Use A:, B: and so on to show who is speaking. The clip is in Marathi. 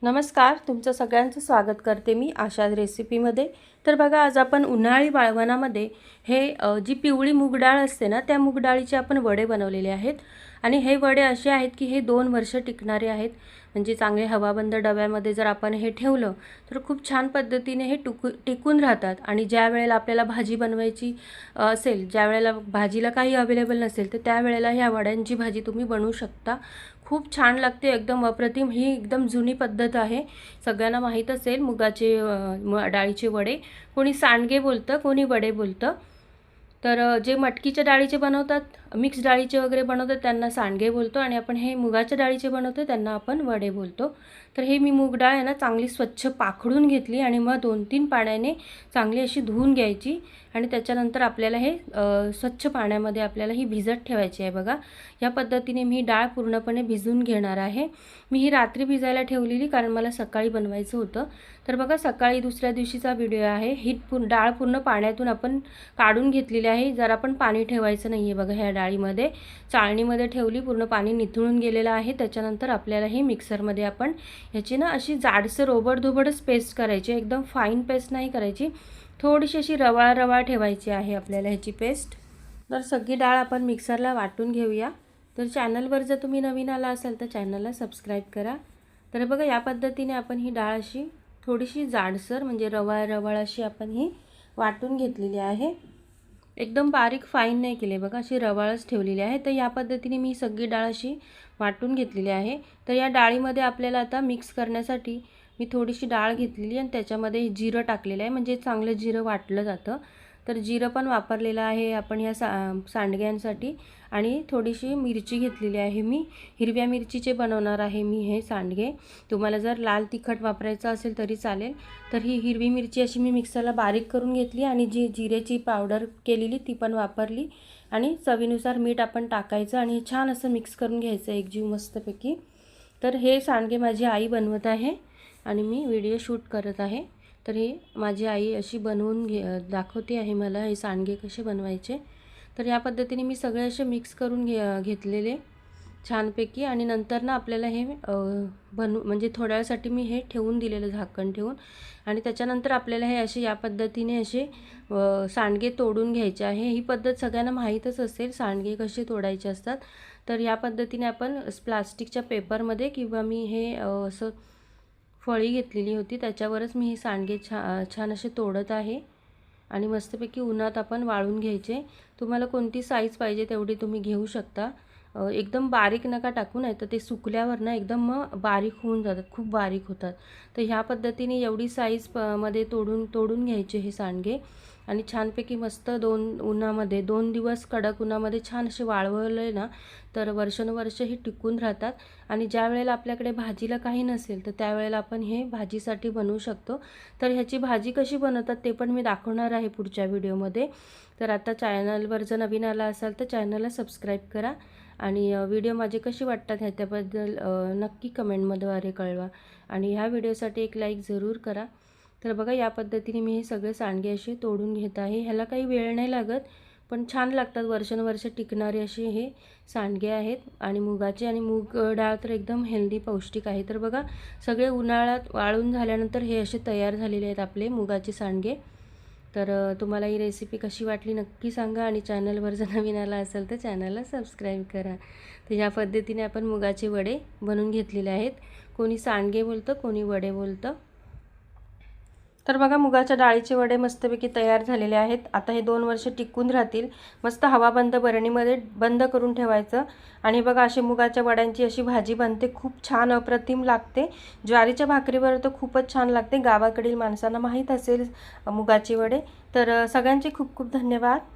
A: नमस्कार, तुमचं सगळ्यांचं स्वागत करते मी आशा रेसिपीमध्ये। तर बघा, आज आपण उन्हाळी वाळवणामध्ये जी पिवळी मूग डाळ असते ना, त्या मूग डाळीचे आपण वडे बनवलेले आहेत। आणि हे वडे असे आहेत की हे 2 वर्ष टिकणारे आहेत। म्हणजे चांगले हवाबंद डब्यामध्ये जर आपण हे ठेवलं तर खूप छान पद्धतीने हे टिकून राहतात। आणि ज्या वेळेला आपल्याला भाजी बनवायची असेल, ज्या वेळेला भाजीला काही अवेलेबल नसेल, तर त्या वेळेला ह्या वड्यांची भाजी तुम्ही बनवू शकता। खूप छान लागते, एकदम अप्रतिम। ही एकदम जुनी पद्धत आहे, सगळ्यांना माहीत असेल। मुगाचे डाळीचे वडे, कोणी सांडगे बोलतं, कोणी वडे बोलतं। तर जे मटकीच्या डाळीचे बनवतात, मिक्स डाळीचे वगैरे बनवतात, त्यांना सांडगे बोलतो। आणि आपण हे मुगाच्या डाळीचे बनवतो, त्यांना आपण वडे बोलतो। तर हे मी मूग डाळ आहे ना, चांगली स्वच्छ पाखडून घेतली आणि मग 2-3 पाण्याने चांगली अशी धुवून घ्यायची। आणि त्याच्यानंतर आपल्याला हे स्वच्छ पाण्यामध्ये आपल्याला ही भिजत ठेवायची आहे। बघा, या पद्धतीने मी डाळ पूर्णपणे भिजवून घेणार आहे। मी ही रात्री भिजायला ठेवलेली, कारण मला सकाळी बनवायचं होतं। तर बघा, सकाळी दुसऱ्या दिवशीचा व्हिडिओ आहे। ही डाळ पूर्ण पाण्यातून आपण काढून घेतलेली आहे। जरा पण पाणी ठेवायचं नाही आहे। बघा, ह्या डाळीमध्ये चाळणीमध्ये ठेवली, पूर्ण पाणी निथळून गेलेलं आहे। त्याच्यानंतर आपल्याला हे मिक्सरमध्ये आपण ह्याची ना अशी जाडसर ओबडधोबडच पेस्ट करायची, एकदम फाईन पेस्ट नाही करायची, थोडीशी अशी रवाळ रवाळ ठेवायची आहे आपल्याला ह्याची पेस्ट। तर सगळी डाळ आपण मिक्सरला वाटून घेऊया। तर चॅनलवर जर तुम्ही नवीन आला असाल तर चॅनलला सबस्क्राईब करा। तर बघा, या पद्धतीने आपण ही डाळ अशी थोडीशी जाडसर, म्हणजे रवाळ रवाळ अशी आपण ही वाटून घेतलेली आहे। एकदम बारीक फाईन नाही केले, बघा अशी रवाळच ठेवलेली आहे। तर या पद्धतीने मी सगळी डाळ अशी वाटून घेतलेली आहे। तर या डाळीमध्ये आपल्याला आता मिक्स करण्यासाठी मी थोडीशी डाळ घेतलेली आणि त्याच्यामध्ये जिरं टाकलेलं आहे, म्हणजे चांगलं जिरं वाटलं जातं। तर जिरं पण वापरलेलं आहे आपण या सांडग्यांसाठी। आणि थोडीशी मिरची घेतलेली आहे, मी हिरव्या मिरचीचे बनवणार आहे मी हे सांडगे। तुम्हाला जर लाल तिखट वापरायचं असेल तरी चालेल। तर ही हिरवी मिरची अशी मी मिक्सरला बारीक करून घेतली आणि जी जिरेची पावडर केलेली ती पण वापरली। आणि चवीनुसार मीठ आपण टाकायचं आणि छान असं मिक्स करून घ्यायचं एकजीव मस्तपैकी। तर हे सांडगे माझी आई बनवत आहे आणि मी व्हिडिओ शूट करत आहे। तर हे माझी आई अशी बनवून दाखवते आहे मला हे सांडगे कसे बनवायचे। तर या पद्धतीने मी सगळे असे मिक्स करून घेतलेले छानपैकी। आणि नंतर ना आपल्याला हे म्हणजे थोड्या वेळासाठी मी हे ठेवून दिलेलं, झाकण ठेवून। आणि त्याच्यानंतर आपल्याला हे असे या पद्धतीने असे सांडगे तोडून घ्यायचे आहे। ही पद्धत सगळ्यांना माहीतच असेल, सांडगे कसे तोडायचे असतात। तर या पद्धतीने आपण प्लास्टिकच्या पेपरमध्ये, किंवा मी हे असं फळी घेतलेली होती त्याच्यावरच मी हे सांडगे छान असे तोडत आहे। आणि मस्तपैकी उन्हात आपण वाळून घ्यायचे। तुम्हाला कोणती साईज पाहिजे तेवढी तुम्ही घेऊ शकता। एकदम बारीक नका टाकू, नाही तर ते सुकल्यावर ना एकदम बारीक होऊन जातात, खूप बारीक होतात। तर ह्या पद्धतीने एवढी साईज मध्ये तोडून घ्यायचे हे सांडगे। आणि छानपैकी मस्त 2 दिवस कडक उन्हामध्ये छान असे वाळवले ना, तर वर्षानुवर्ष ही टिकून राहतात। आणि ज्या वेळेला आपल्याकडे भाजीला काही नसेल तर त्यावेळेला आपण हे भाजीसाठी बनवू शकतो। तर ह्याची भाजी कशी बनवतात ते पण मी दाखवणार आहे पुढच्या व्हिडिओमध्ये। तर आता चॅनलवर जर नवीन आला असाल तर चॅनलला सबस्क्राईब करा। आणि व्हिडिओ माझे कसे वाटतात ह्याच्याबद्दल नक्की कमेंटमध्ये कळवा। आणि ह्या व्हिडिओसाठी एक लाईक जरूर करा। तर बघा, या पद्धतीने मी हे सगळे सांडगे असे तोडून घेत आहे। ह्याला काही वेळ नाही लागत, पण छान लागतात, वर्षानुवर्ष टिकणारे असे हे सांडगे आहेत। आणि मुगाचे, आणि मूग डाळ तर एकदम हेल्दी पौष्टिक आहे। तर बघा, सगळे उन्हाळ्यात वाळून झाल्यानंतर हे असे तयार झालेले आहेत आपले मुगाचे सांडगे। तर तुम्हाला ही रेसिपी कशी वाटली नक्की सांगा। आणि चॅनलवर जर नवीन आला असेल तर चॅनलला सबस्क्राईब करा। तर या पद्धतीने आपण मुगाचे वडे बनवून घेतलेले आहेत। कोणी सांडगे बोलतं, कोणी वडे बोलतं। तर बघा, मुगाच्या डाळीचे वडे मस्तपैकी तयार झालेले आहेत। आता हे 2 वर्ष टिकून राहतील। मस्त हवाबंद बरणीमध्ये बंद करून ठेवायचं। आणि बघा, अशी मुगाच्या वड्यांची अशी भाजी बनते, खूप छान अप्रतिम लागते। ज्वारीच्या भाकरीवर तर खूपच छान लागते, गावाकडील माणसांना माहीत असेल मुगाचे वडे। तर सगळ्यांचे खूप खूप धन्यवाद।